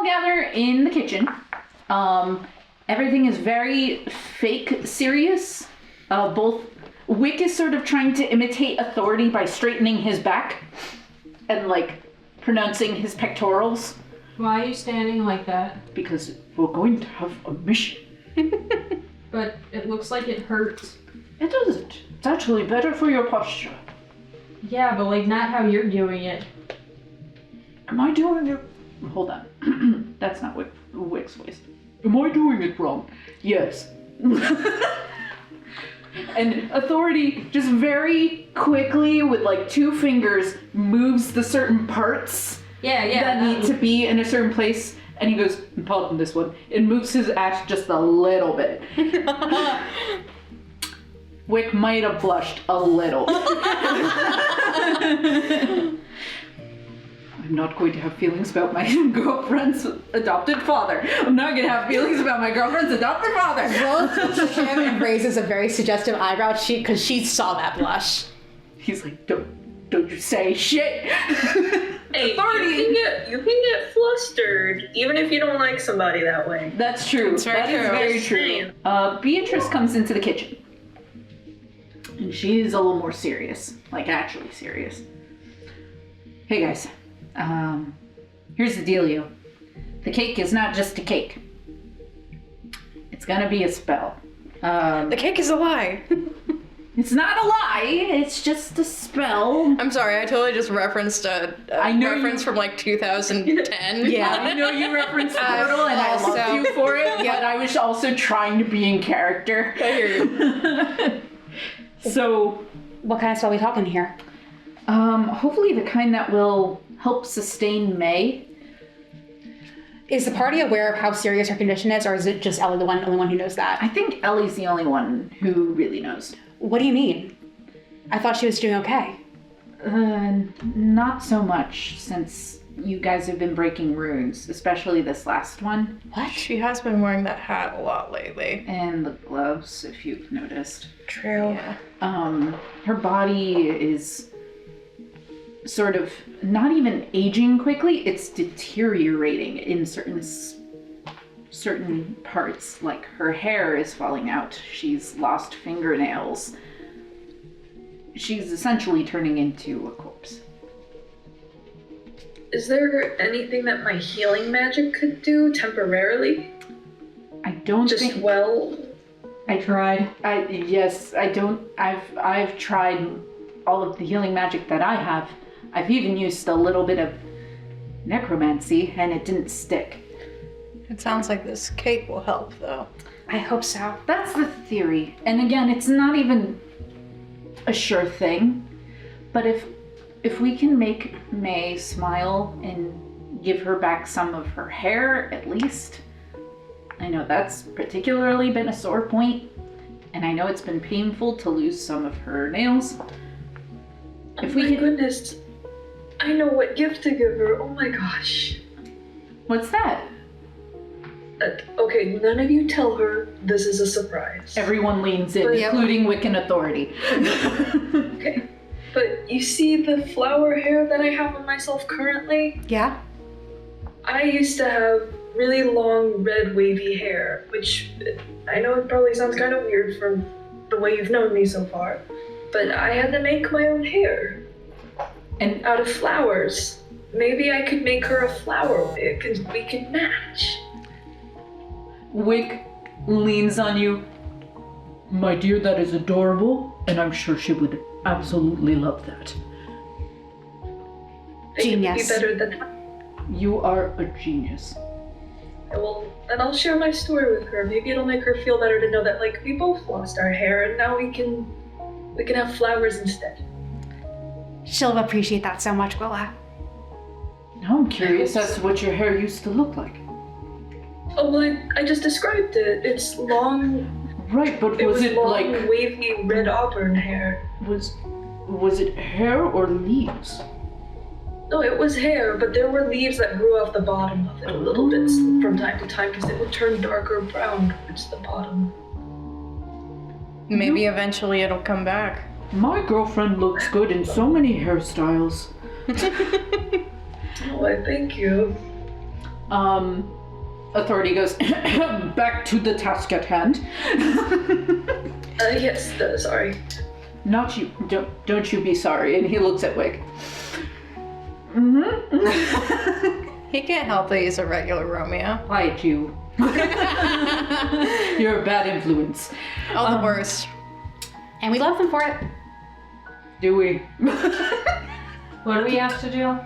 gather in the kitchen. Everything is very fake serious. Both Wick is sort of trying to imitate authority by straightening his back and like pronouncing his pectorals. Why are you standing like that? Because we're going to have a mission. But it looks like it hurts. It doesn't. It's actually better for your posture. Yeah, but like not how you're doing it. Am I doing it? Hold on. That's not Wick's voice. Am I doing it wrong? Yes. And authority just very quickly with like 2 fingers moves the certain parts that need to be in a certain place. And he goes, pardon this one. It moves his axe just a little bit. Wick might have blushed a little. I'm not going to have feelings about my girlfriend's adopted father. I'm not going to have feelings about my girlfriend's adopted father. Will looks at him and raises a very suggestive eyebrow because she saw that blush. He's like, don't you say shit. Hey, authority. You can get flustered, even if you don't like somebody that way. That's true. It's very true. Very true. Beatrice comes into the kitchen. And she's a little more serious. Like, actually serious. Hey, guys. Here's the dealio. The cake is not just a cake. It's gonna be a spell. The cake is a lie. It's not a lie. It's just a spell. I'm sorry, I totally just referenced a reference from like 2010. Yeah, I know you referenced Portal, and I loved you for it. But I was also trying to be in character. I hear you. So, What kind of spell are we talking here? hopefully the kind that will help sustain May. Is the party aware of how serious her condition is, or is it just Ellie, the only one who knows that? I think Ellie's the only one who really knows. What do you mean? I thought she was doing okay. Not so much, since you guys have been breaking runes, especially this last one. What? She has been wearing that hat a lot lately. And the gloves, if you've noticed. True. Yeah. Her body is sort of not even aging quickly, it's deteriorating in certain parts. Like her hair is falling out, she's lost fingernails. She's essentially turning into a corpse. Is there anything that my healing magic could do temporarily? I don't think... I tried. I've tried all of the healing magic that I have. I've even used a little bit of necromancy, and it didn't stick. It sounds like this cake will help, though. I hope so. That's the theory. And again, it's not even a sure thing. But if we can make May smile and give her back some of her hair, at least. I know that's particularly been a sore point, and I know it's been painful to lose some of her nails. Goodness, I know what gift to give her. Oh my gosh. What's that? Okay, none of you tell her this is a surprise. Everyone leans in, including Wiccan authority. Okay, but you see the flower hair that I have on myself currently? Yeah? I used to have really long red wavy hair, which I know it probably sounds kind of weird from the way you've known me so far, but I had to make my own hair. And out of flowers. Maybe I could make her a flower wig and we could match. Wick leans on you. My dear, that is adorable, and I'm sure she would absolutely love that. Genius. Be better than that. You are a genius. And I'll share my story with her. Maybe it'll make her feel better to know that, like, we both lost our hair and now we can have flowers instead. She'll appreciate that so much, Gwilla. Now I'm curious as to what your hair used to look like. Oh, well, I just described it. It's long... Right, but it was it long, like... wavy red auburn hair. Was it hair or leaves? No, it was hair, but there were leaves that grew off the bottom of it a little bit from time to time because it would turn darker brown towards the bottom. Maybe eventually it'll come back. My girlfriend looks good in so many hairstyles. Oh, I thank you. Authority goes, back to the task at hand. Yes, sorry. Not you. Don't you be sorry. And he looks at Wick. Mm-hmm. He can't help that he's a regular Romeo. Quiet you. You're a bad influence. Oh, the worst. And we love them for it. Do we? What do we have to do?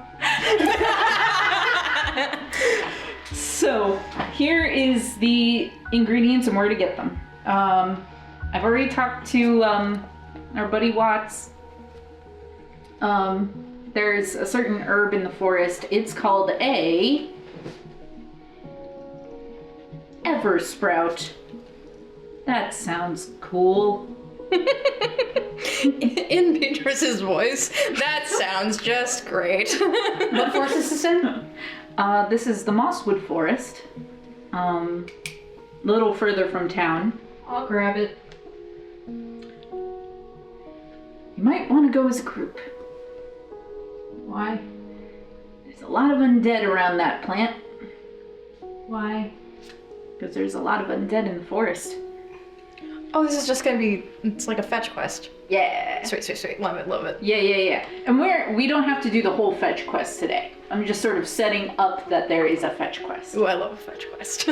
So, here is the ingredients and where to get them. I've already talked to our buddy Watts. There's a certain herb in the forest. It's called a Eversprout. That sounds cool. In Beatrice's voice, that sounds just great. What forest is this in? This is the Mosswood Forest. A little further from town. I'll grab it. You might want to go as a group. Why? There's a lot of undead around that plant. Why? Because there's a lot of undead in the forest. Oh, this is just gonna be, it's like a fetch quest. Yeah. Sweet. Love it. Yeah. And we don't have to do the whole fetch quest today. I'm just sort of setting up that there is a fetch quest. Ooh, I love a fetch quest.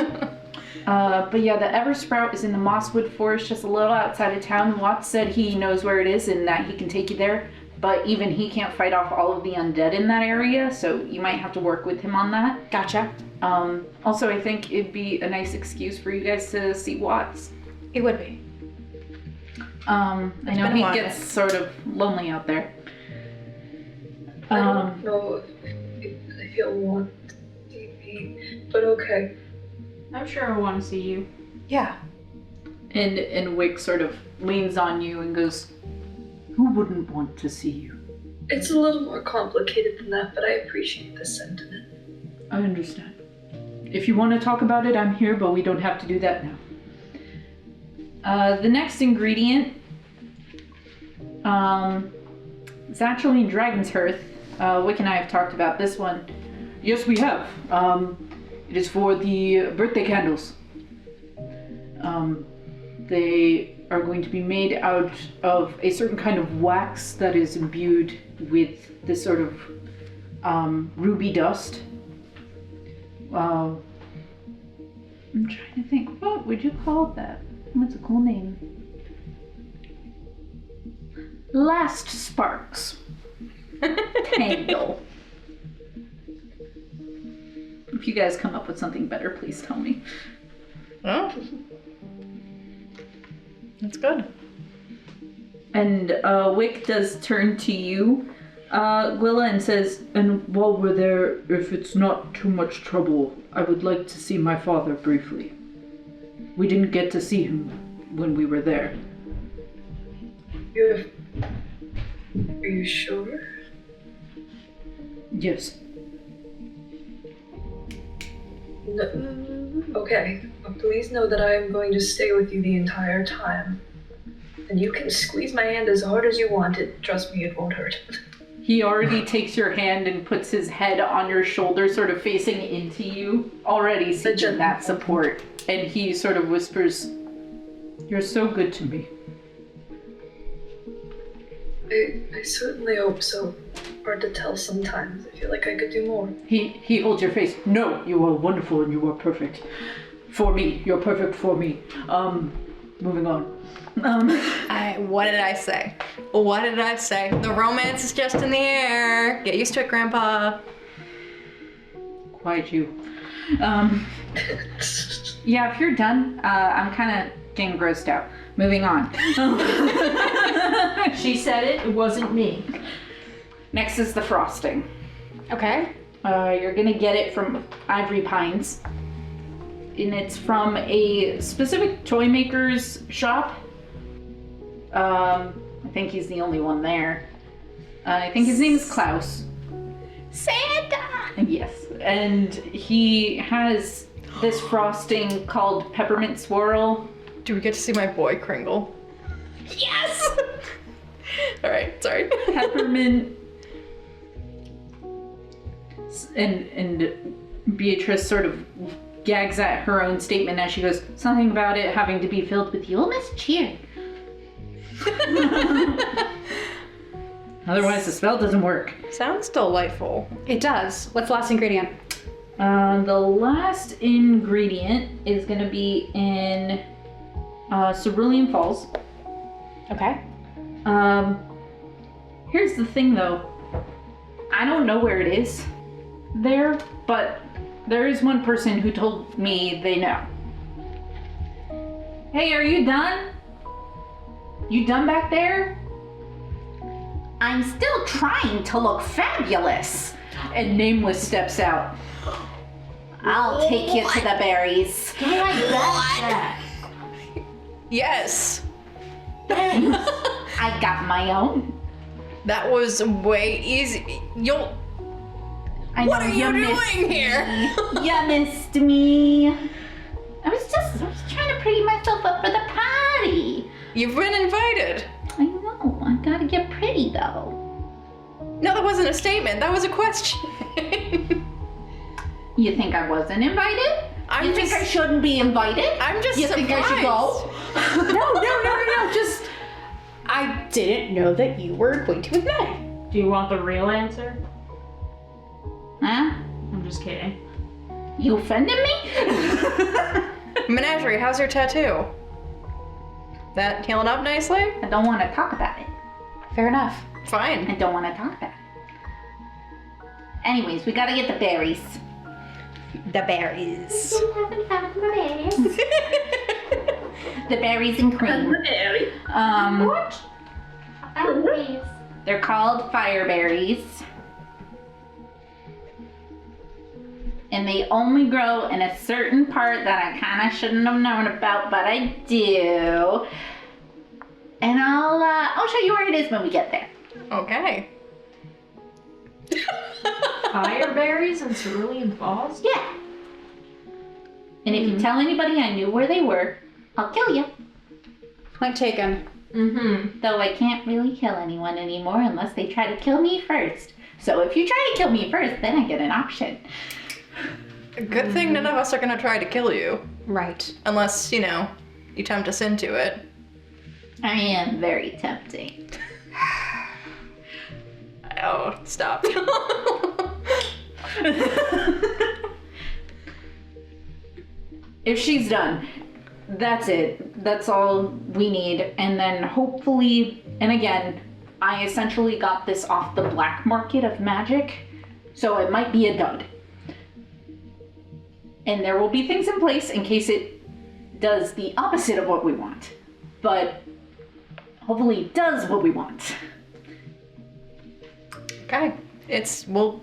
But yeah, the Eversprout is in the Mosswood Forest, just a little outside of town. Watts said he knows where it is and that he can take you there. But even he can't fight off all of the undead in that area, so you might have to work with him on that. Gotcha. Also, I think it'd be a nice excuse for you guys to see Watts. It would be. I know been a he while. gets sort of lonely out there. I don't know if he'll want DP, but okay. I'm sure I want to see you. Yeah. And Wick sort of leans on you and goes, "Who wouldn't want to see you?" It's a little more complicated than that, but I appreciate the sentiment. I understand. If you want to talk about it, I'm here, but we don't have to do that now. The next ingredient is actually in Dragon's Hearth. Wick and I have talked about this one. Yes, we have. It is for the birthday candles. They are going to be made out of a certain kind of wax that is imbued with this sort of ruby dust. I'm trying to think, what would you call that? What's a cool name? Last Sparks. Tangle. If you guys come up with something better, please tell me. Oh. That's good. And Wick does turn to you, Gwilla, and says, "And while we're there, if it's not too much trouble, I would like to see my father briefly. We didn't get to see him when we were there." Are you sure? Yes. No. Okay, but please know that I am going to stay with you the entire time. And you can squeeze my hand as hard as you want. Trust me, it won't hurt. He already takes your hand and puts his head on your shoulder, sort of facing into you, already seeking that support. And he sort of whispers, "You're so good to me." I certainly hope so. Hard to tell sometimes. I feel like I could do more. He holds your face. "No, you are wonderful and you are perfect. For me. You're perfect for me." Moving on. What did I say? The romance is just in the air. Get used to it, Grandpa. Quiet you. Yeah, if you're done, I'm kind of getting grossed out. Moving on. She said it wasn't me. Next is the frosting. Okay. You're gonna get it from Ivory Pines. And it's from a specific toy maker's shop. I think he's the only one there. I think his name is Klaus. Santa! Yes, and he has this frosting called Peppermint Swirl. Do we get to see my boy Kringle? Yes! Alright, sorry. Peppermint and Beatrice sort of gags at her own statement as she goes, something about it having to be filled with Yulemas cheer. Otherwise the spell doesn't work. Sounds delightful. It does. What's the last ingredient? The last ingredient is going to be in Cerulean Falls. Okay. Here's the thing though. I don't know where it is there, but there is one person who told me they know. Hey, are you done? You done back there? I'm still trying to look fabulous. And Nameless steps out. I'll take you to the berries. Give me my backpack. Yes. Thanks. I got my own. That was way easy. I What know are you missed doing here? me. You missed me. I was trying to pretty myself up for the party. You've been invited. I know. I gotta get pretty though. No, that wasn't a statement. That was a question. You think I wasn't invited? You think I shouldn't be invited? I'm just You surprised. think I should go? No. Just, I didn't know that you were acquainted with May. Do you want the real answer? Huh? I'm just kidding. You offended me? Menagerie, how's your tattoo? That healing up nicely? I don't want to talk about it. Fair enough. Fine. I don't want to talk about it. Anyways, we gotta get the berries. The berries. The berries and cream. What? They're called fire berries. And they only grow in a certain part that I kind of shouldn't have known about, but I do. And I'll show you where it is when we get there. Okay. Fire berries and Cerulean Falls? Yeah. And if you tell anybody I knew where they were, I'll kill you. Point taken. Mm-hmm. Though I can't really kill anyone anymore unless they try to kill me first. So if you try to kill me first, then I get an option. Good thing none of us are gonna try to kill you. Right. Unless, you tempt us into it. I am very tempting. Oh, stop. If she's done, that's it. That's all we need. And then hopefully, and again, I essentially got this off the black market of magic, so it might be a dud. And there will be things in place in case it does the opposite of what we want. But hopefully it does what we want. Okay. We'll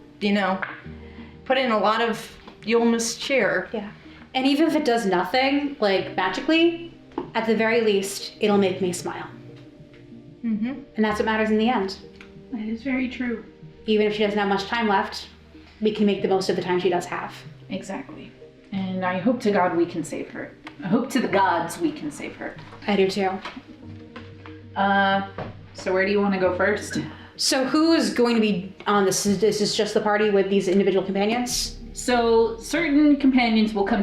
put in a lot of Yulemas cheer. Yeah. And even if it does nothing, like magically, at the very least, it'll make me smile. Mm-hmm. And that's what matters in the end. That is very true. Even if she doesn't have much time left, we can make the most of the time she does have. Exactly. And I hope to God we can save her. I hope to the gods we can save her. I do too. So where do you want to go first? So who's going to be on this? This is just the party with these individual companions? So certain companions will come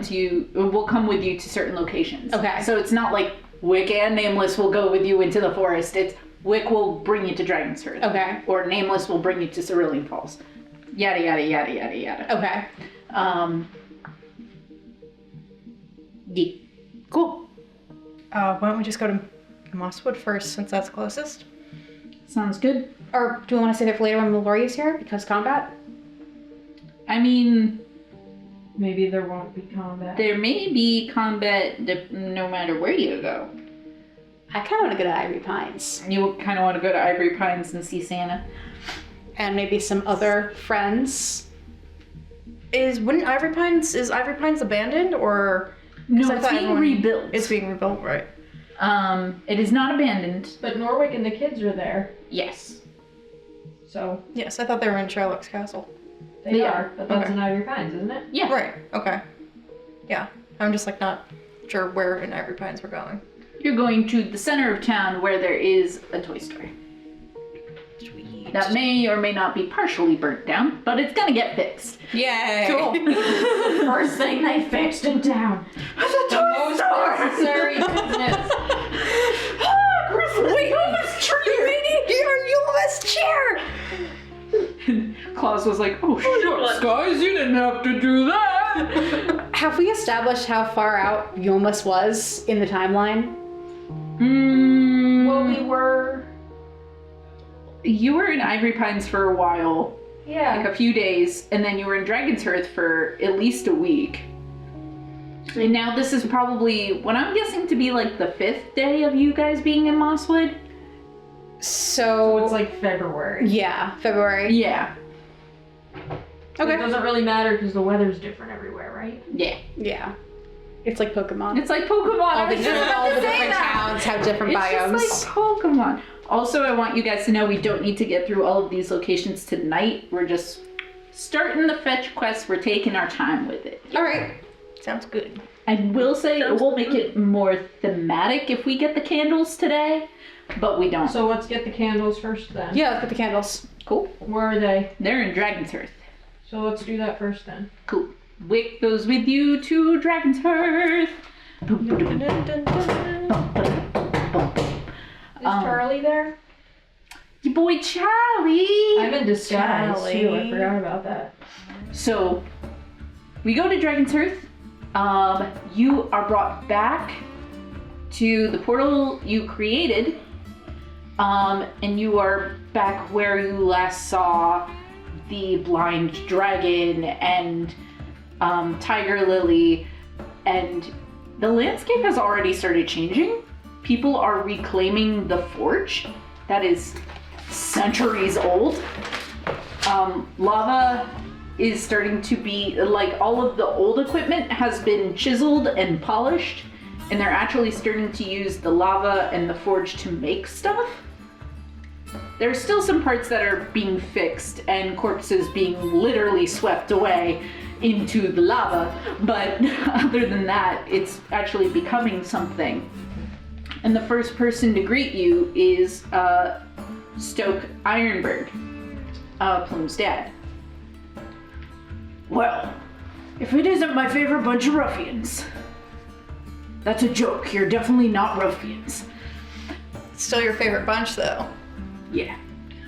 with you to certain locations. Okay. So it's not like Wick and Nameless will go with you into the forest. It's Wick will bring you to Dragon's Hearth. Okay. Or Nameless will bring you to Cerulean Falls. Yada yada yada yada yada. Okay. Yeah. Cool. Why don't we just go to Mosswood first, since that's closest? Sounds good. Or do we want to save it for later when Milori is here? Because combat? I mean, Maybe there won't be combat. there may be combat no matter where you go. I kind of want to go to Ivory Pines. You kind of want to go to Ivory Pines and see Santa. And maybe some other friends. Is Ivory Pines abandoned, or? 'cause No, I it's thought being everyone- rebuilt. It's being rebuilt, right? It is not abandoned. But Norwick and the kids are there, Yes. so Yes, I thought they were in Sherlock's castle. they Yeah. are. But that's Okay. in Ivory Pines, isn't it? Yeah. Right. Okay. Yeah, I'm just not sure where in Ivory Pines we're going. You're going to the center of town where there is a toy store. Sweet. that may or may not be partially burnt down, but it's gonna get fixed. Yay. Cool. First thing they fixed it down. The most necessary business. Wait, Yuma's tree, lady! Your Yuma's chair! Claus was like, oh, shucks, guys, you didn't have to do that. Have we established how far out Yomus was in the timeline? Well, we were. You were in Ivory Pines for a while, Yeah. like a few days, and then you were in Dragon's Hearth for at least a week. And now this is probably what I'm guessing to be like the 5th day of you guys being in Mosswood. So So, it's like February. yeah, February. Yeah. So It Okay. doesn't really matter because the weather's different everywhere, right? Yeah. Yeah. It's like Pokemon. It's like Pokemon. all I the, was just about all to the say different that. towns have different It's biomes. just like Pokemon. Also, I want you guys to know we don't need to get through all of these locations tonight. We're just starting the fetch quest. We're taking our time with it. All right. Sounds good. I will say it will make it more thematic if we get the candles today, but we don't. So let's get the candles first then. Yeah, let's get the candles. Cool. Where are they? They're in Dragon's Hearth. So let's do that first then. Cool. Wick goes with you to Dragon's Hearth. Is Charlie there? Your boy Charlie. I'm in disguise too. I Charlie. forgot about that. So, we go to Dragon's Hearth. You are brought back to the portal you created. And you are back where you last saw the blind dragon and Tiger Lily. And the landscape has already started changing. People are reclaiming the forge that is centuries old. Lava is starting to be, like, all of the old equipment has been chiseled and polished, and they're actually starting to use the lava and the forge to make stuff. There's still some parts that are being fixed and corpses being literally swept away into the lava, but other than that, it's actually becoming something. And the first person to greet you is Stoke Ironbird, Plume's dad. Well, if it isn't my favorite bunch of ruffians. That's a joke. You're definitely not ruffians. Still your favorite bunch, though. Yeah.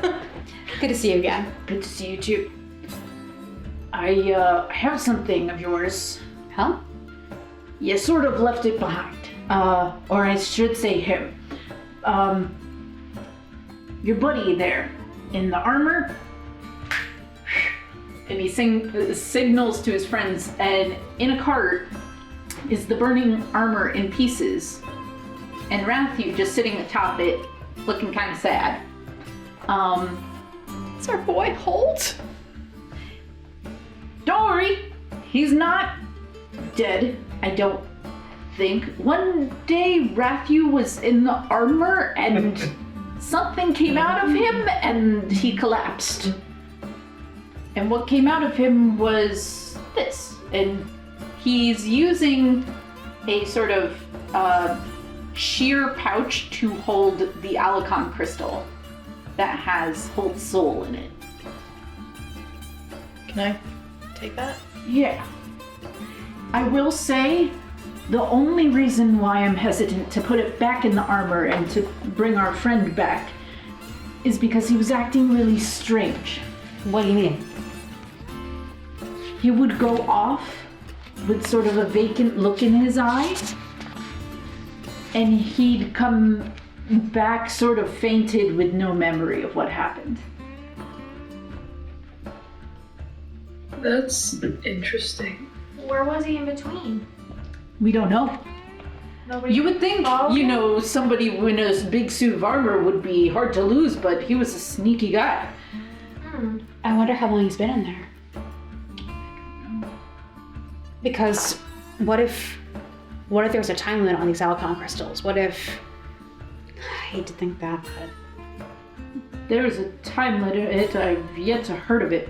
Good to see you again. Good to see you too. I have something of yours. Huh? You sort of left it behind. Or I should say him. Your buddy there in the armor. And he signals to his friends, and in a cart is the burning armor in pieces. And Rathu just sitting atop it, looking kind of sad. It's our boy Holt. Don't worry, he's not dead, I don't think. One day Rathu was in the armor and something came out of him and he collapsed. And what came out of him was this. And he's using a sort of sheer pouch to hold the Alicon crystal that has Holt's soul in it. Can I take that? Yeah. I will say, the only reason why I'm hesitant to put it back in the armor and to bring our friend back is because he was acting really strange. What do you mean? He would go off with sort of a vacant look in his eye, and he'd come back sort of fainted with no memory of what happened. That's interesting. Where was he in between? We don't know. Nobody. You would think, you know, somebody in a big suit of armor would be hard to lose, but he was a sneaky guy. I wonder how long he's been in there. Because what if there was a time limit on these Alicon crystals? What if... I hate to think that, but... There's a time limit. I've yet to heard of it.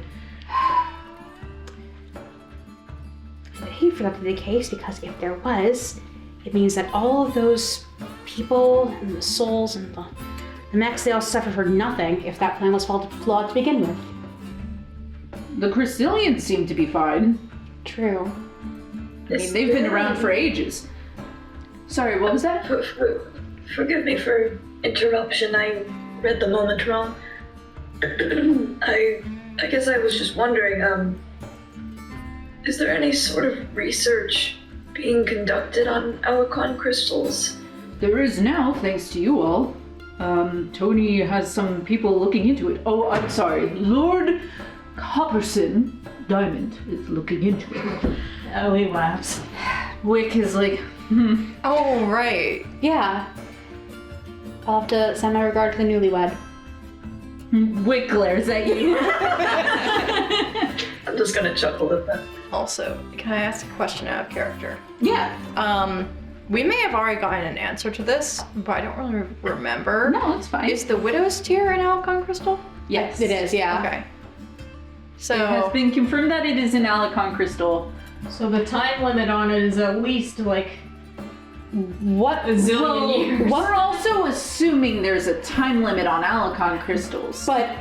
I hate for that to be the case, because if there was, it means that all of those people and the souls and the the Max, they all suffered for nothing if that plan was flawed to begin with. The Crystallians seem to be fine. True. I mean, they've been around for ages. Sorry, what was that? Forgive me for interruption. I read the moment wrong. I guess I was just wondering, is there any sort of research being conducted on Alicon crystals? There is now, thanks to you all. Tony has some people looking into it. Oh, I'm sorry. Lord Copperson Diamond is looking into it. Ellie laughs. Wick is like, Oh, right. Yeah. I'll have to send my regard to the newlywed. Wick glares at you. I'm just gonna chuckle at that. Also, can I ask a question out of character? Yeah. We may have already gotten an answer to this, but I don't really remember. No, it's fine. Is the Widow's Tear an Alicon crystal? Yes. It is, yeah. Okay. So, It has been confirmed that it is an Alicon crystal. So the time limit on it is at least like What? a zillion Well, years. we're also assuming there's a time limit on Alicon crystals. But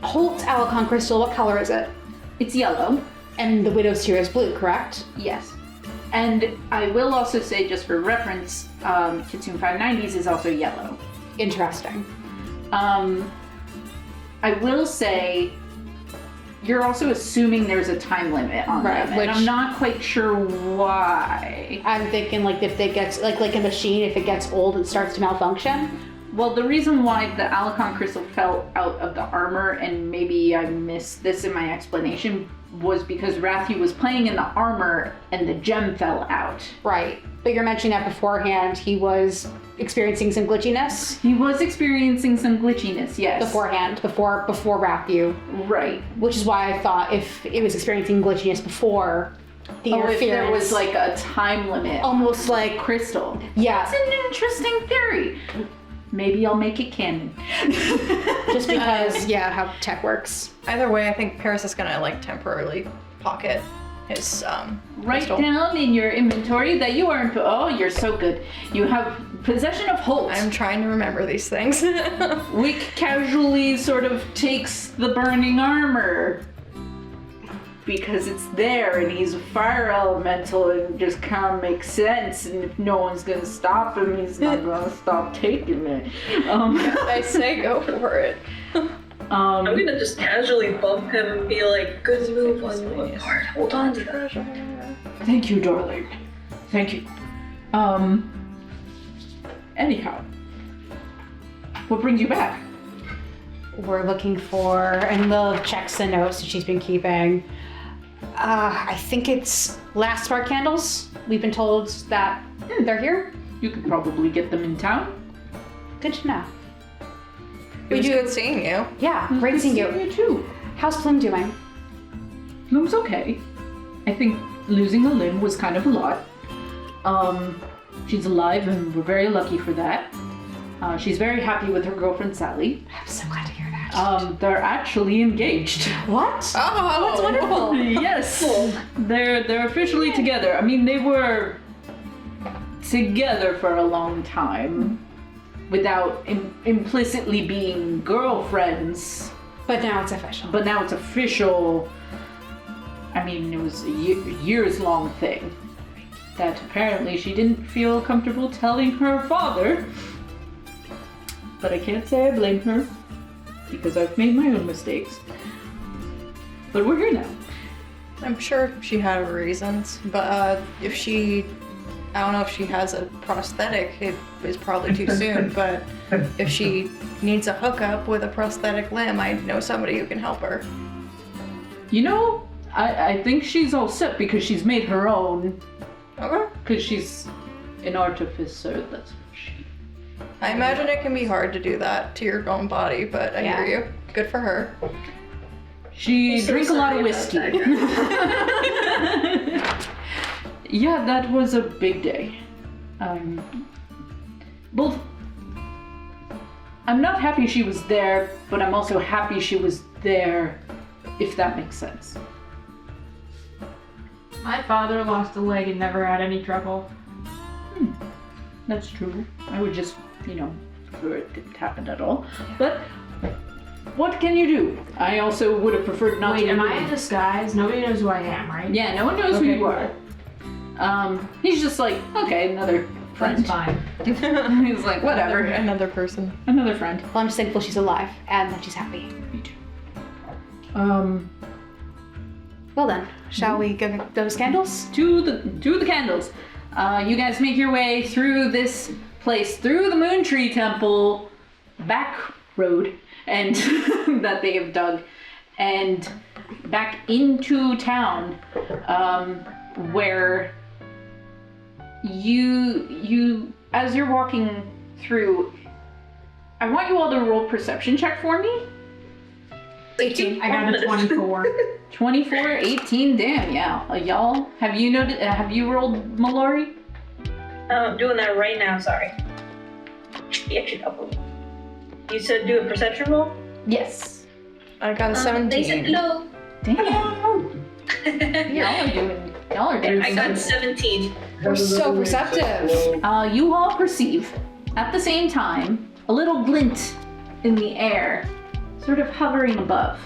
Holt's Alicon crystal, what color is it? It's yellow. And the Widow's Tear is blue, correct? Yes. And I will also say, just for reference, Kitsune 590s is also yellow. Interesting. I will say, you're also assuming there's a time limit on Right, them, which- and I'm not quite sure why. I'm thinking like if it gets, like a machine, if it gets old, it starts to malfunction. Well, the reason why the Alicon crystal fell out of the armor, and maybe I missed this in my explanation, was because Rathu was playing in the armor and the gem fell out. Right. But you're mentioning that beforehand he was experiencing some glitchiness. He was experiencing some glitchiness, yes. Beforehand, before Rathu. Right. Which is why I thought if it was experiencing glitchiness before the Oh, interference. if there was like a time limit. almost like, Crystal. yeah, That's an interesting theory. Maybe I'll make it canon. just because, yeah, how tech works. either way, I think Paeris is gonna like temporarily pocket his Write crystal. down in your inventory that you are oh, you're so good. You have possession of Holt. I'm trying to remember these things. Wick casually sort of takes the burning armor because it's there and he's a fire elemental and just kind of makes sense, and if no one's gonna stop him, he's not gonna stop taking it. I say go for it. I'm gonna just casually bump him and be like, good move on your part. Hold on to that. Thank you, darling. Thank you. Anyhow, what brings you back? We're looking for, and Lilith checks the notes that she's been keeping. I think it's last spark candles. We've been told that they're here. You could probably get them in town. Good to know. It was good seeing you. Yeah, great seeing you. You too. How's Plume doing? Bloom's okay. I think losing a limb was kind of a lot. She's alive and we're very lucky for that. She's very happy with her girlfriend Sally. I'm so glad to hear that. They're actually engaged. What? Oh, That's wonderful. Yes, they're officially together. I mean, they were together for a long time without implicitly being girlfriends. But now it's official. But now it's official. I mean, it was a years-long thing that apparently she didn't feel comfortable telling her father. But I can't say I blame her, because I've made my own mistakes. But we're here now. I'm sure she had her reasons, but if she, I don't know if she has a prosthetic, it is probably too soon, but if she needs a hookup with a prosthetic limb, I know somebody who can help her. You know, I think she's all set because she's made her own. Okay. Because she's an artificer, that's what she... I imagine it can be hard to do that to your own body, but I hear you. Good for her. She So drank a lot of sorry whiskey. about that. Yeah, that was a big day. Both... I'm not happy she was there, but I'm also happy she was there, if that makes sense. My father lost a leg and never had any trouble. That's true. I would just, prefer it didn't happen at all. But what can you do? I also would have preferred not to. Wait, am I in disguise? Nobody knows who I am, right? Yeah, no one knows who you are. He's just like, okay, another friend. That's fine. He's like, whatever. Another person. Another friend. Well, I'm just thankful she's alive and that she's happy. Me too. Well then, shall we get those candles? To the candles. You guys make your way through this place, through the Moon Tree Temple, back road, and that they have dug, and back into town, where you as you're walking through, I want you all to roll perception check for me. 18. I got a 24. 24, 18, damn, yeah. Y'all, have you rolled Milori? I'm doing that right now, sorry. You actually couple. You said do a perception roll? Yes. I got a They said 17. hello. Damn. Y'all are doing I got something. 17. We're so perceptive. You all perceive, at the same time, a little glint in the air, sort of hovering above.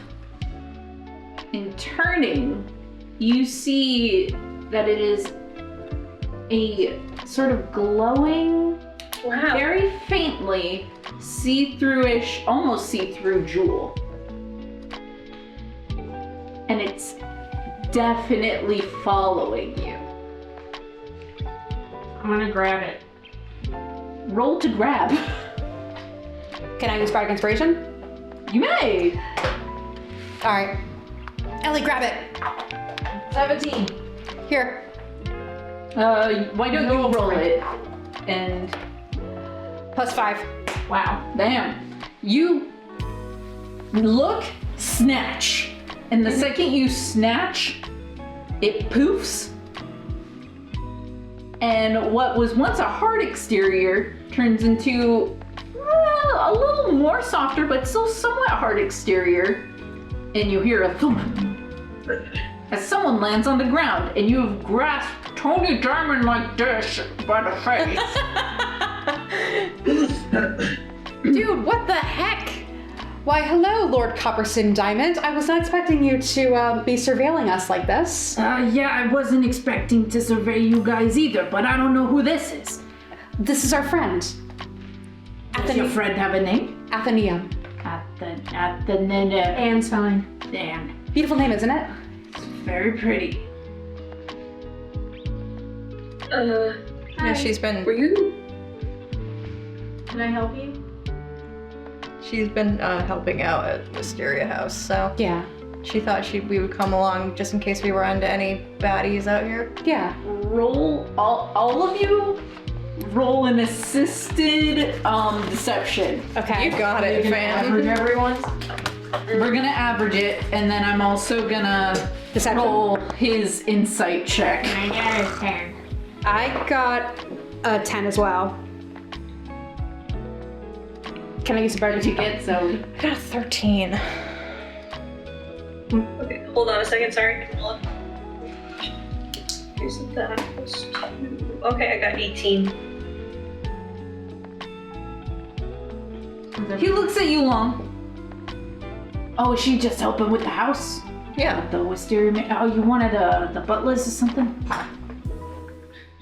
In turning, you see that it is a sort of glowing, Wow. very faintly see-through-ish, almost see-through jewel. And it's definitely following you. I'm gonna grab it. Roll to grab. Can I use Bardic Inspiration? You may. Alright. Ellie, grab it. 17. Here. Why don't you roll it? And +5. Wow. damn, you look, snatch, and the second you snatch, it poofs. And what was once a hard exterior turns into a little more softer, but still somewhat hard exterior. And you hear a thump as someone lands on the ground, and you have grasped Tony Diamond like this by the face. Dude, what the heck? Why, hello, Lord Copperson Diamond. I was not expecting you to be surveilling us like this. Yeah, I wasn't expecting to survey you guys either, but I don't know who this is. This is our friend. Does your friend have a name? Athenaeum. Anne's fine. Damn, Beautiful name, isn't it? very pretty. Yeah, she's been Were you? Can I help you? helping out at Wisteria House, so Yeah. she thought we would come along just in case we run into any baddies out here. Yeah. Roll, all of you, roll an assisted deception. Okay. You got it, Average fam. everyone's? We're gonna average it, and then I'm also gonna Deception. roll his insight check. I got a 10. I got a 10 as well. Can I use a What Bardic? did you get, Zoe? I got a 13. Okay, hold on a second, sorry. Hold on. Isn't that plus 2? Okay, I got 18. He looks at you long. Oh, is she just helping with the house? Yeah. The wisteria oh, you wanted the butlers or something?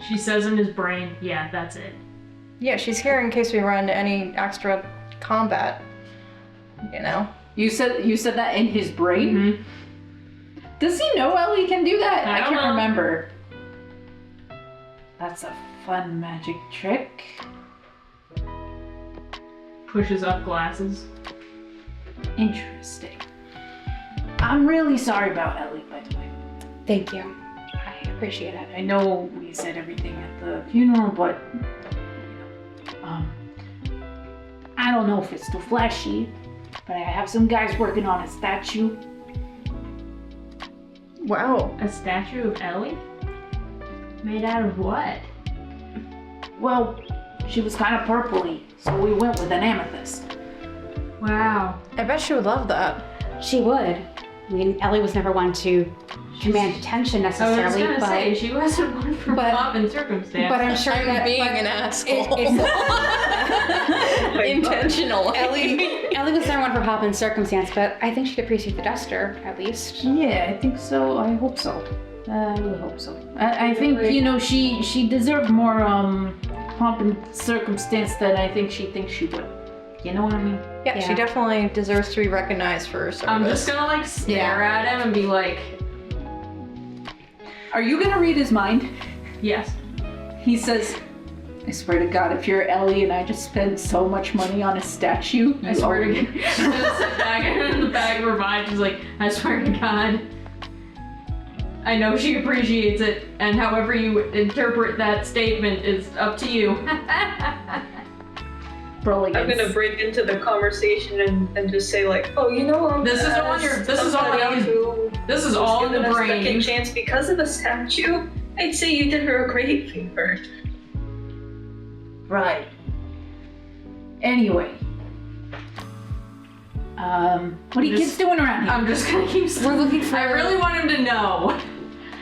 She says in his brain, yeah, that's it. Yeah, she's here in case we run into any extra combat. You know? You said that in his brain? Mm-hmm. Does he know Ellie can do that? I don't can't know. remember. That's a fun magic trick. Pushes up glasses. Interesting. I'm really sorry about Ellie, by the way. Thank you. I appreciate it. I know we said everything at the funeral, but I don't know if it's too flashy, but I have some guys working on a statue. Wow. A statue of Ellie? Made out of what? Well, she was kind of purpley, so we went with an amethyst. Wow. I bet she would love that. She would. I mean, Ellie was never one to command attention I was necessarily, gonna but say, she wasn't one for pomp and circumstance. but I'm sure I'm that being an asshole. Intentional. Ellie was never one for pomp and circumstance, but I think she'd appreciate the duster at least. Yeah, I think so. I hope so. I will hope so. I think, you know, she deserved more pomp and circumstance than I think she thinks she would. You know what I mean? Yeah, she definitely deserves to be recognized for her service. I'm just gonna like stare at him and be like, Are you gonna read his mind? yes. He says, I swear to God, if you're Ellie and I just spend so much money on a statue, I you swear owe to me." God. She's gonna sit back in the back of her mind. She's like, I swear to God. I know she appreciates it, and however you interpret that statement is up to you. Brilliant. I'm gonna break into the conversation and just say like, oh, you know, This is all in the a brain. second chance because of the statue. I'd say you did her a great favor. Right. Anyway. What are you kids doing around here? I'm just gonna keep. We're looking for. I really want him to know.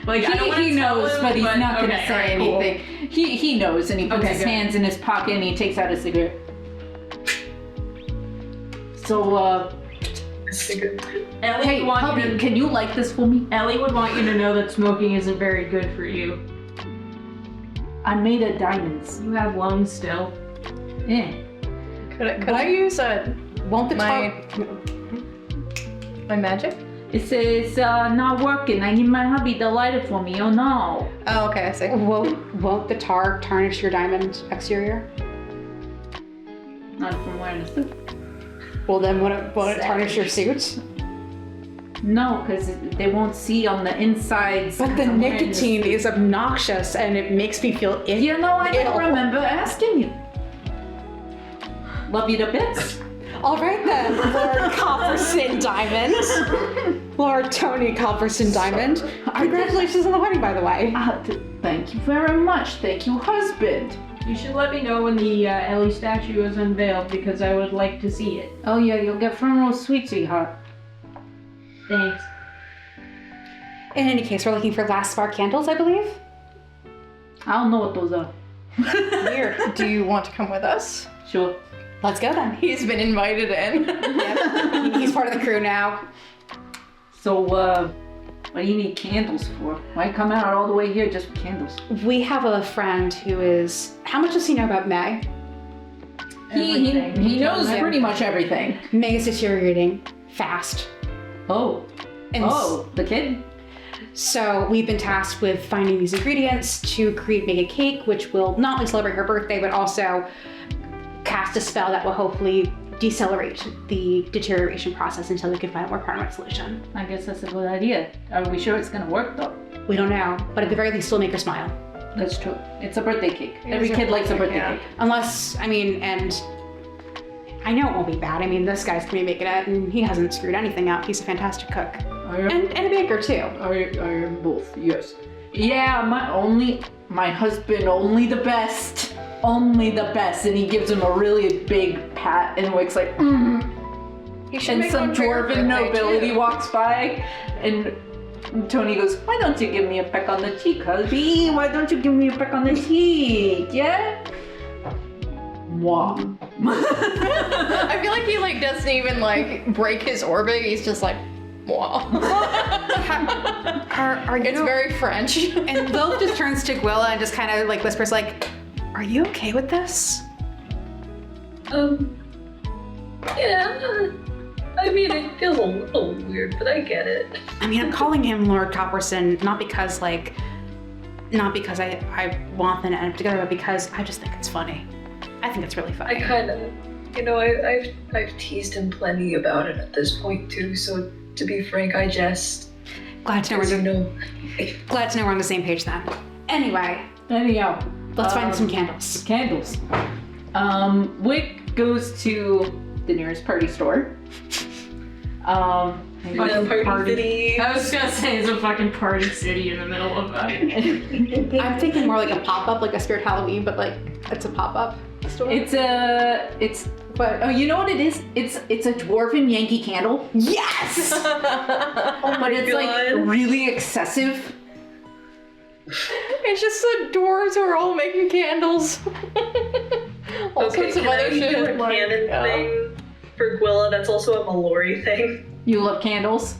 Like I don't want He to tell knows, him, but he's not gonna okay, say alright, cool. anything. He knows, and he puts Okay, his good. hands in his pocket and he takes out a cigarette. So, Ellie hey, would want Hubby, you to, can you light this for me? Ellie would want you to know that smoking isn't very good for you. I'm made of diamonds. You have lungs still. Yeah. Could I use Won't the my magic? It says not working. I need my hubby to light it for me. Oh no. Oh, okay, I see. won't the tar tarnish your diamond exterior? Not from wearing a suit. Well, then won't it tarnish your suit? No, because they won't see on the insides. But the I'm wearing this nicotine suit. is obnoxious and it makes me feel ill. You know, I don't Ew. remember asking you. Love you to bits. All right then, Lord Copperson Diamond. Lord Tony Copperson Diamond. Congratulations on the wedding, by the way. Thank you very much. Thank you, husband. You should let me know when the Ellie statue is unveiled because I would like to see it. Oh yeah, you'll get front row suite, sweetheart. Thanks. In any case, we're looking for last spark candles, I believe. I don't know what those are. Weird. Do you want to come with us? Sure. Let's go then. He's been invited in. Yep. He's part of the crew now. So, what do you need candles for? Why come out all the way here just for candles? We have a friend who is. How much does he know about May? He knows Yeah. pretty much everything. May is deteriorating fast. Oh. And The kid? So we've been tasked with finding these ingredients to make a cake, which will not only celebrate her birthday, but also cast a spell that will hopefully decelerate the deterioration process until we can find a more permanent solution. I guess that's a good idea. Are we sure it's gonna work though? We don't know, but at the very least, it'll make her smile. That's true. It's a birthday cake. It Every is a kid likes a birthday, birthday yeah. cake. Unless, and I know it won't be bad. I mean, this guy's gonna be making it, and he hasn't screwed anything up. He's a fantastic cook. And a baker, too. I am both, yes. Yeah, my husband, only the best. Only the best. And he gives him a really big pat, and Wick's like, He should And make some one for your dwarven birthday, nobility too. walks by, and Tony goes, why don't you give me a peck on the cheek, hubby? Why don't you give me a peck on the cheek, yeah? Mwah. I feel like he doesn't even break his orbit. He's just like, wow. It's very French. And Lilith just turns to Gwilla and just kind of whispers are you okay with this? Yeah. I mean, it feels a little weird, but I get it. I mean, I'm calling him Lord Copperson not because I want them to end up together, but because I just think it's funny. I think it's really funny. I kind of, I've teased him plenty about it at this point too. So to be frank, I just, Glad to know we're on the same page then. Anyway, Anyhow, let's find some candles. candles. Wick goes to the nearest party store. Party City. I was gonna say it's a fucking party city in the middle of I'm thinking more like a pop-up, like a Spirit Halloween, but it's a pop-up. store? It's but oh, you know what it is? It's a dwarven Yankee Candle, Yes! but it's like God. really excessive. It's just the dwarves who are all making candles. All sorts of can other I do shit. a canon thing for Gwilla? That's also a Milori thing. You love candles?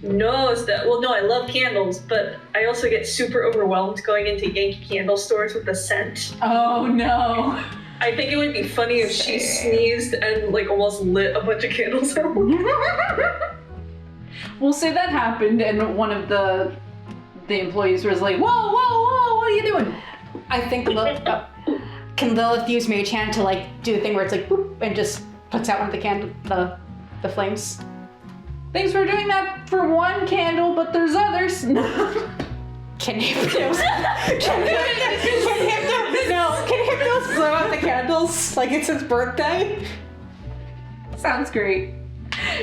No, I love candles, but I also get super overwhelmed going into Yankee Candle stores with the scent. Oh no. I think it would be funny if she sneezed and like almost lit a bunch of candles out. We'll say that happened, and one of the employees was like, "Whoa, what are you doing?" I think can Lilith use Mage Hand to like do the thing where it's like boop and just puts out one of the flames? Thanks for doing that for one candle, but there's others. Can Hypnos blow out the candles like it's his birthday? Sounds great.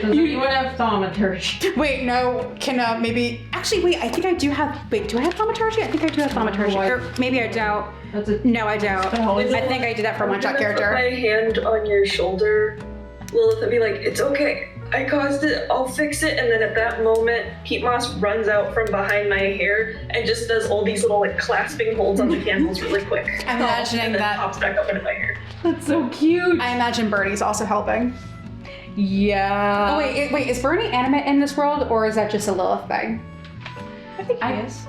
Does anyone have thaumaturgy? Wait, no. Can maybe? Actually, wait. I think I do have. Wait, do I have thaumaturgy? I think I do have thaumaturgy. I- Or maybe I don't. That's a No, I don't. spell. I think I did that for a one-shot Put character. my hand on your shoulder, Lilith, and be like, "It's okay. I caused it. I'll fix it." And then at that moment, Peat Moss runs out from behind my hair and just does all these little like clasping holds on the candles really quick. I'm imagining and then that. pops back up into my hair. That's so cute. I imagine Bernie's also helping. Yeah. Oh wait. Is Bernie animate in this world, or is that just a Lilith thing? I think he is.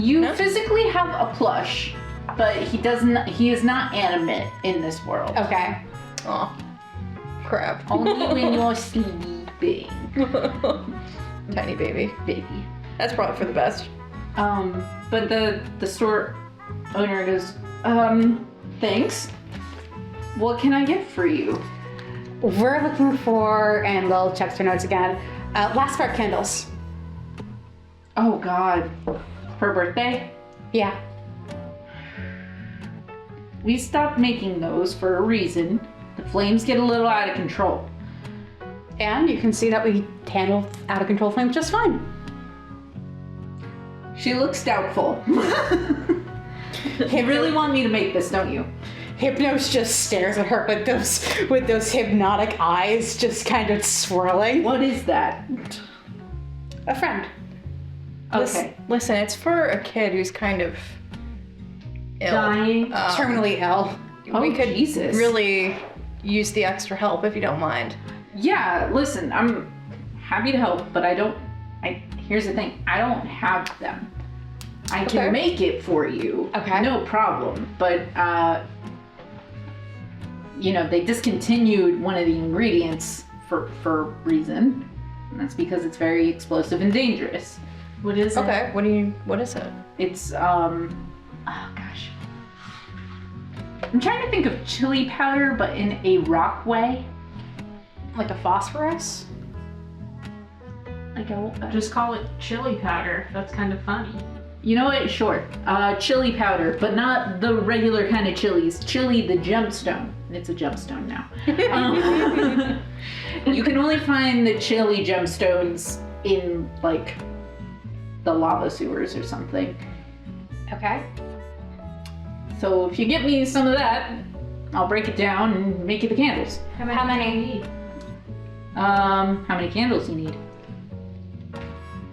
You No? physically have a plush, but he is not animate in this world. Okay. Aw. Crap. Only when you're sleeping, Tiny baby. baby. That's probably for the best. But the store owner goes, thanks. What can I get for you? We're looking for, and Lil checks her notes again. Last spark candles. Oh God, for birthday? Yeah. We stopped making those for a reason. The flames get a little out of control. And you can see that we handle out of control flames just fine. She looks doubtful. You really want me to make this, don't you? Hypnos just stares at her with those hypnotic eyes just kind of swirling. What is that? A friend. Okay. Listen, it's for a kid who's kind of ill. Dying. Terminally ill. Oh, We could Jesus. really use the extra help if you don't mind. Yeah, listen, I'm happy to help, but here's the thing, I don't have them. I can Okay. make it for you. Okay. No problem. But they discontinued one of the ingredients for a reason. And that's because it's very explosive and dangerous. What is it? Okay, what is it? It's oh gosh. I'm trying to think of chili powder, but in a rock way. Like a phosphorus? Like a Just call it chili powder. That's kind of funny. You know what? Sure. Chili powder, but not the regular kind of chilies. Chili the gemstone. It's a gemstone now. You can only find the chili gemstones in, like, the lava sewers or something. Okay. So if you get me some of that, I'll break it down and make you the candles. How many? do you need? How many candles you need?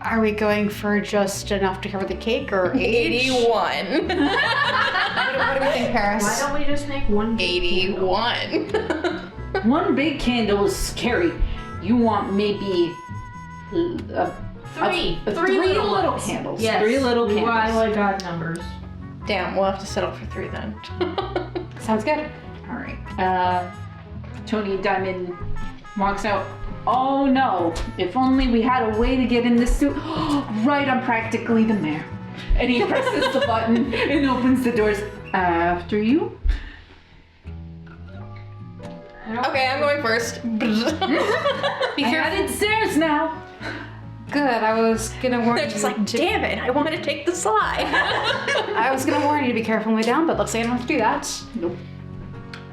Are we going for just enough to cover the cake or 81. What do we think, Paris? Why don't we just make one? 81. One big candle is scary. You want maybe Three. three little ones. candles. Yes. 3 little Why candles. I got numbers. Damn, we'll have to settle for 3 then. Sounds good. All right. Tony Diamond walks out. Oh no! If only we had a way to get in this suit. Right, I'm practically the mayor. And he presses the button and opens the doors. After you. Okay, I'm going first. Be I careful. added stairs now. Good. I was gonna warn They're you. just like, damn it, I wanted to take the slide. I was gonna warn you to be careful on the way down, but looks like I don't have to do that. Nope.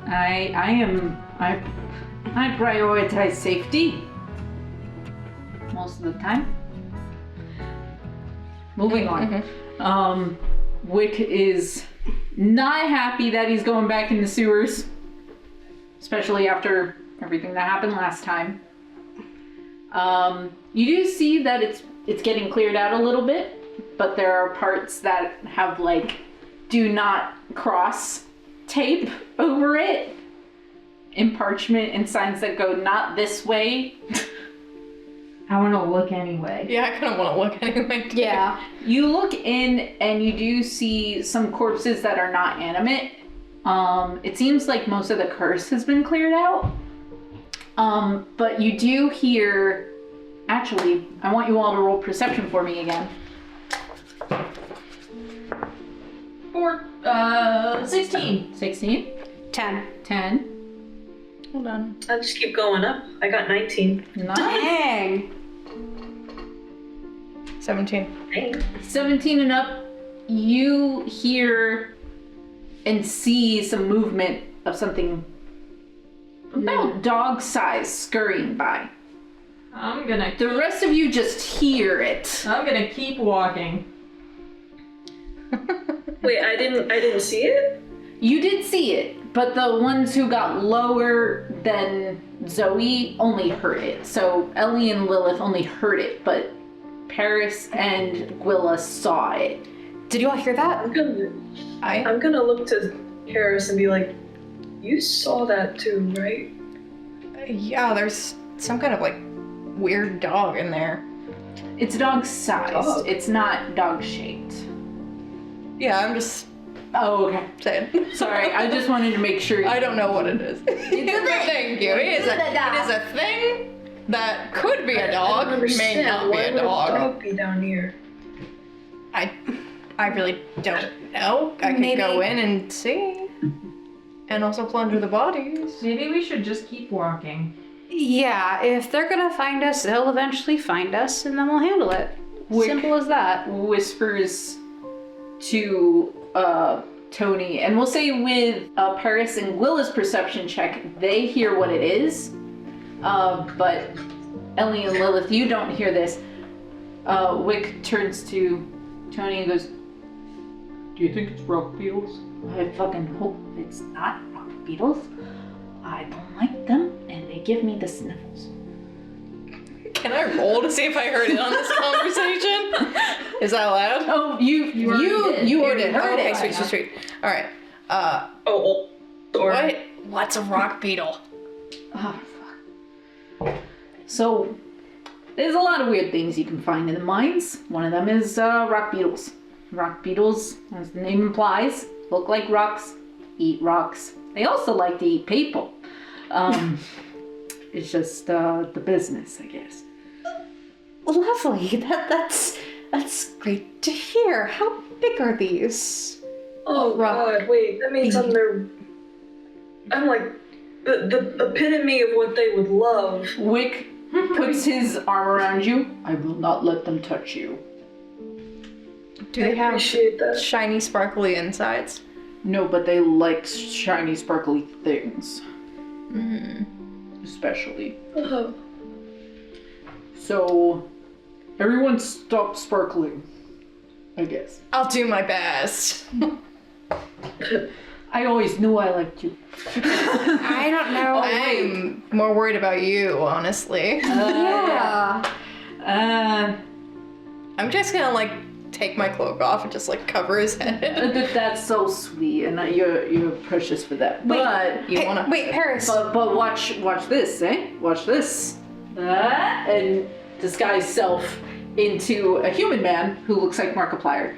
I prioritize safety most of the time. Moving on. Wick is not happy that he's going back in the sewers, especially after everything that happened last time. You do see that it's getting cleared out a little bit, but there are parts that have like do not cross tape over it in parchment and signs that go not this way. I want to look anyway. Yeah, I kind of want to look anyway. Too. Yeah. You look in and you do see some corpses that are not animate. It seems like most of the curse has been cleared out. But you do hear... Actually, I want you all to roll perception for me again. 16. 16? 10. 10. Hold on. I'll just keep going up. I got 19. Nice. Dang. 17. Dang. 17 and up, you hear and see some movement of something about dog size scurrying by. The rest of you just hear it. I'm gonna keep walking. Wait, I didn't see it? You did see it, but the ones who got lower than Zoe only heard it. So Ellie and Lilith only heard it, but Paeris and Gwilla saw it. Did you all hear that? I'm gonna look to Paeris and be like, you saw that too, right? Yeah, there's some kind of like weird dog in there. It's dog sized. Dog. It's not dog shaped. Yeah, I'm just Oh, okay. saying. Sorry, I just wanted to make sure. I don't know what it is. Thank you. It is a thing that could be a I dog, don't understand. may not be Why a would dog. a dog be down here? I really don't know. I could go in and see. And also plunder the bodies. Maybe we should just keep walking. Yeah, if they're gonna find us, they'll eventually find us and then we'll handle it. Wick Simple as that. whispers to Tony, and we'll say with Paeris and Gwilla's perception check, they hear what it is, but Ellie and Lilith, you don't hear this. Wick turns to Tony and goes, "Do you think it's rock beetles?" "I fucking hope it's not rock beetles. I don't like them, and they give me the sniffles." Can I roll to see if I heard it on this conversation? Is that allowed? Oh, you already heard Okay, it. sweet. All right. Oh, or What's a rock beetle? Oh, fuck. So, there's a lot of weird things you can find in the mines. One of them is rock beetles. Rock beetles, as the name implies, look like rocks, eat rocks. They also like to eat people. It's just the business, I guess. Lovely. That's great to hear. How big are these? oh god, wait, that means I'm like the epitome of what they would love. Wick puts his arm around you. "I will not let them touch you." Do I they have appreciate that. shiny, sparkly insides? No, but they like shiny, sparkly things. Especially. Oh. So, everyone stop sparkling, I guess. I'll do my best. I always knew I liked you. I don't know. I'm more worried about you, honestly. Yeah. I'm just gonna like take my cloak off and just like cover his head. That's so sweet, and you're precious for that. But You wanna? Wait, Paeris. but watch this, eh? Watch this. And disguise self into a human man who looks like Markiplier.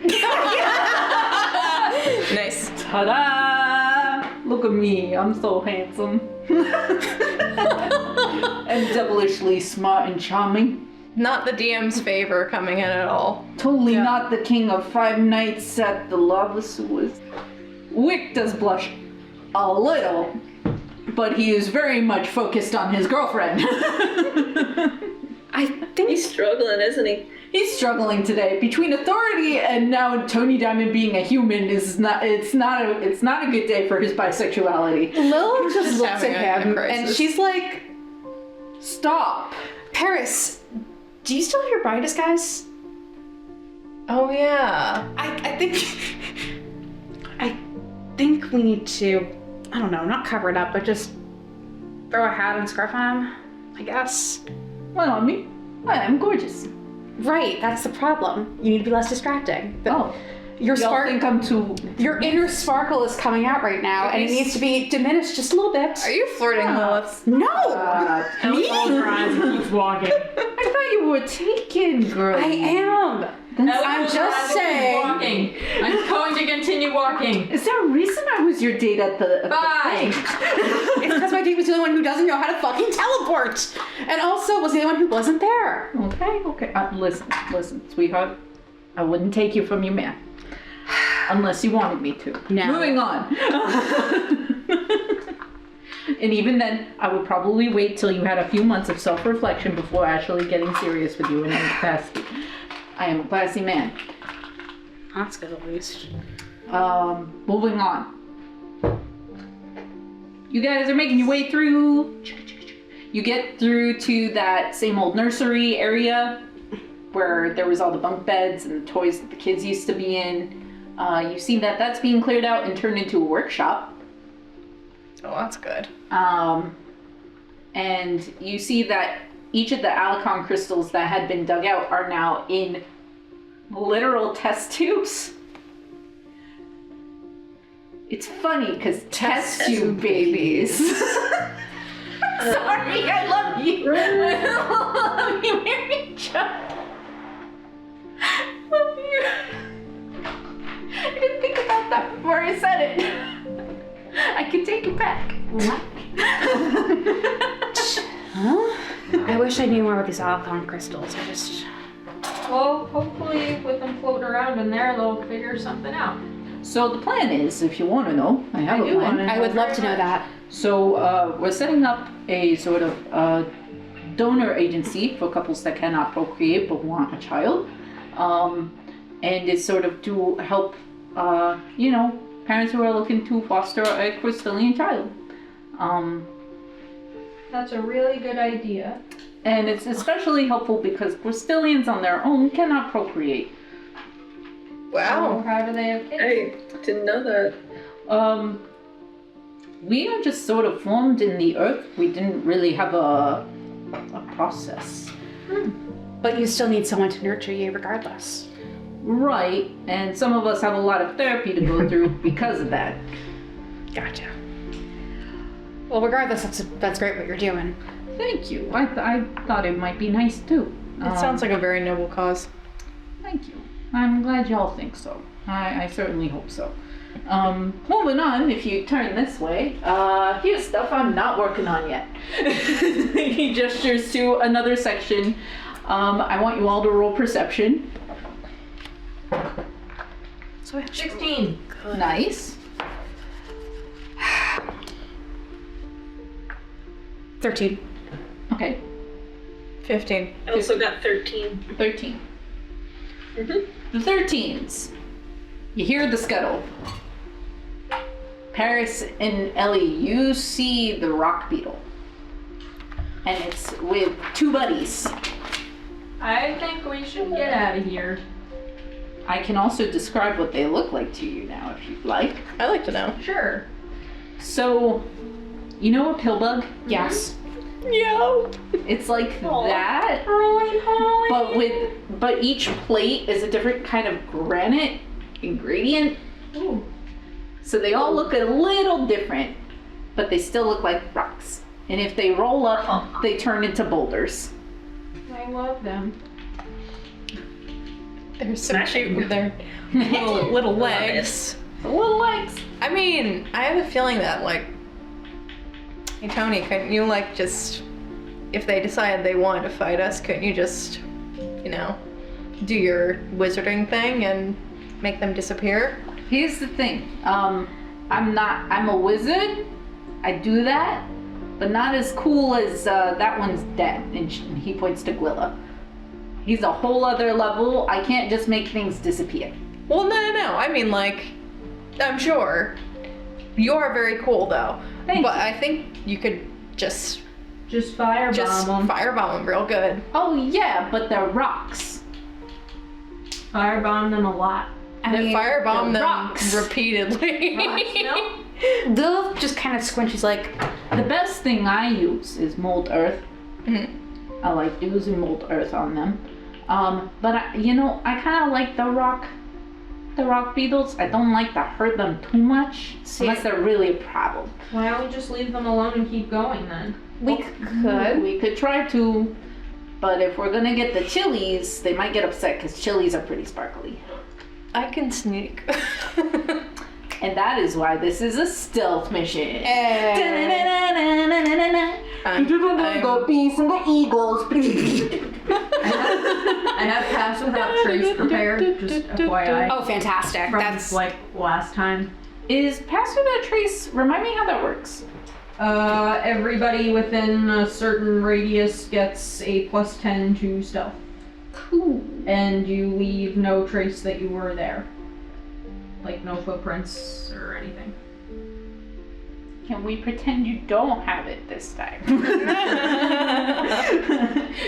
Nice. Ta-da! Look at me, I'm so handsome. And devilishly smart and charming. Not the DM's favor coming in at all. Totally not the king of 5 nights at the lava sewers. Wick does blush a little, but he is very much focused on his girlfriend. I think He's struggling, isn't he? He's struggling today. Between authority and now Tony Diamond being a human it's not a good day for his bisexuality. Lil just looks having at a him crisis. and she's like, Stop. Paeris, do you still have your bride disguise? Oh yeah. I think think we need to, I don't know, not cover it up, but just throw a hat and scarf on him, I guess. Well, I mean, I am gorgeous. Right, that's the problem. You need to be less distracting. Oh, Your y'all think I'm too... Your inner sparkle is coming out right now, and it needs to be diminished just a little bit. Are you flirting, Lilith? No! Ellie rolls her eyes and keeps walking. I thought you were taken, girl. I am. Ellie I'm rolls her just eyes and keeps saying. walking. I'm going to continue walking. Is there a reason I was your date at the... Bye. It's because my date was the only one who doesn't know how to fucking teleport, and also was the only one who wasn't there. Okay. Listen, sweetheart. I wouldn't take you from your man. Unless you wanted me to. No. Moving on. And even then, I would probably wait till you had a few months of self-reflection before actually getting serious with you in any capacity. I am a classy man. That's good, at least. Moving on. You guys are making your way through. You get through to that same old nursery area where there was all the bunk beds and the toys that the kids used to be in. You see that that's being cleared out and turned into a workshop. Oh, that's good. And you see that each of the Alicon crystals that had been dug out are now in literal test tubes. It's funny because test tube babies. Sorry, I love you. I love you, Mary Jo. Love you. I didn't think about that before I said it. I can take it back. What? Huh? I wish I knew more about these Alicon crystals. I just... Well, hopefully with them floating around in there, they'll figure something out. So the plan is, if you want to know, I have a plan. I would love to know that. So we're setting up a sort of donor agency for couples that cannot procreate but want a child. And it's sort of to help, parents who are looking to foster a crystalline child. That's a really good idea. And it's especially helpful because crystallians on their own cannot procreate. Wow. So how do they have kids? I didn't know that. We are just sort of formed in the earth. We didn't really have a process. But you still need someone to nurture you regardless. Right, and some of us have a lot of therapy to go through because of that. Gotcha. Well, regardless, that's great what you're doing. Thank you. I thought it might be nice too. It sounds like a very noble cause. Thank you. I'm glad y'all think so. I certainly hope so. Moving on, if you turn this way, here's stuff I'm not working on yet. He gestures to another section. I want you all to roll perception. So I have 16. Nice. 13. Okay, 15. I also got 13. 13. Mm-hmm. The 13s. You hear the scuttle. Paeris and Ellie, you see the rock beetle. And it's with two buddies. I think we should get out of here. I can also describe what they look like to you now, if you'd like. I'd like to know. Sure. So, you know a pill bug? Yes. Yo! It's like that, Holly. but each plate is a different kind of granite ingredient. Ooh. So they all look a little different, but they still look like rocks. And if they roll up, they turn into boulders. I love them. They're so cute with their little legs. The little legs. I mean, I have a feeling that, like, hey Tony, couldn't you, like, just, if they decided they wanted to fight us, couldn't you just, do your wizarding thing and make them disappear? Here's the thing. I'm a wizard. I do that, but not as cool as that one's dead. And he points to Gwilla. He's a whole other level. I can't just make things disappear. Well, no. I mean, like, I'm sure. You are very cool, though. Thank but you. I think you could just Firebomb them. firebomb them real good. Oh yeah, but they're rocks. Firebomb them a lot. Firebomb them rocks. repeatedly. No? Lilith just kind of squinches like, The best thing I use is mold earth. Mhm. I like using mold earth on them. But I kind of like the rock beetles. I don't like to hurt them too much unless they're really a problem. Why don't we just leave them alone and keep going then? we could. We could try to, but if we're gonna get the chilies, they might get upset because chilies are pretty sparkly. I can sneak. And that is why this is a stealth mission. I'm- bees and the eagles. I have pass without trace prepared, just FYI. Oh, fantastic. From That's like last time. Is pass without trace? Remind me how that works. Everybody within a certain radius gets a +10 to stealth. Cool. And you leave no trace that you were there. Like no footprints or anything. Can we pretend you don't have it this time?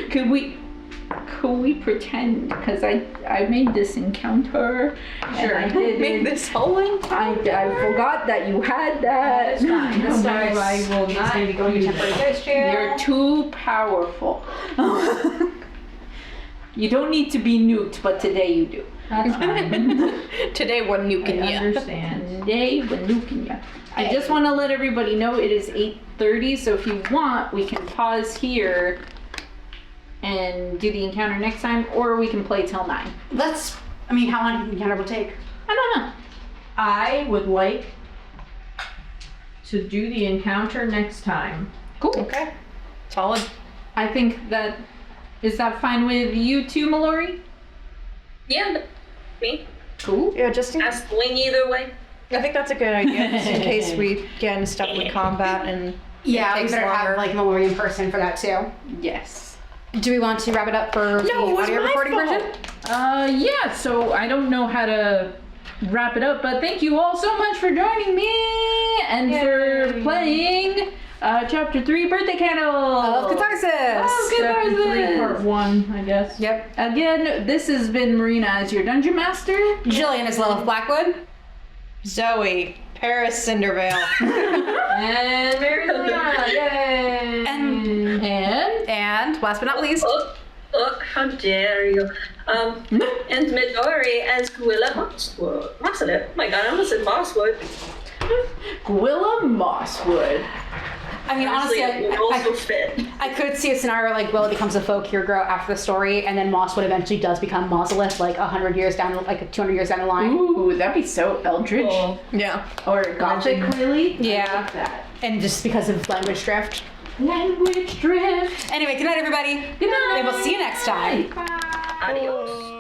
Could we pretend? Because I made this encounter. Sure. And I did Make this whole I forgot that you had that. This No, dice I will is not going to be going to use temporary it. dice chair. You're too powerful. You don't need to be nuked, but today you do. That's fine. Today we're I nuking you. understand. Today we're nuking you. I just want to let everybody know it is 8:30, so if you want, we can pause here and do the encounter next time, or we can play till 9. How long do you think the encounter will take? I don't know. I would like to do the encounter next time. Cool. Okay. Solid. I think that is that fine with you too, Milori? Yeah, me. Cool. Yeah, just in, Ask Wing either way. I think that's a good idea, just in case we get into stuff with combat and Yeah, it we takes better longer. have like Milori in person for that too. Yes. Do we want to wrap it up for the No, it was audio my recording fault. version? Yeah, so I don't know how to wrap it up, but thank you all so much for joining me and for playing Chapter 3 Birthday Candle Of Catharsis. Chapter 3, Part 1, I guess. Yep. Again, this has been Marina as your Dungeon Master. Jillian is Lilith Blackwood. Zoe, Paeris Cindervale. And Mary Lilith, yay! And last but not least, How dare you? And Milori as Gwilla Mosswood. Oh my god, I almost said Mosswood. Gwilla Mosswood. I mean, honestly, it would also fit. I could see a scenario like Gwilla becomes a folk hero after the story, and then Mosswood eventually does become Mausolith, like 100 years down, like 200 years down the line. Ooh, that'd be so eldritch. Oh. Yeah. Or gothic, really? Yeah. I like that. And just because of language drift. Language drift. Anyway, good night, everybody. Good night. And we'll see you next time. Adios.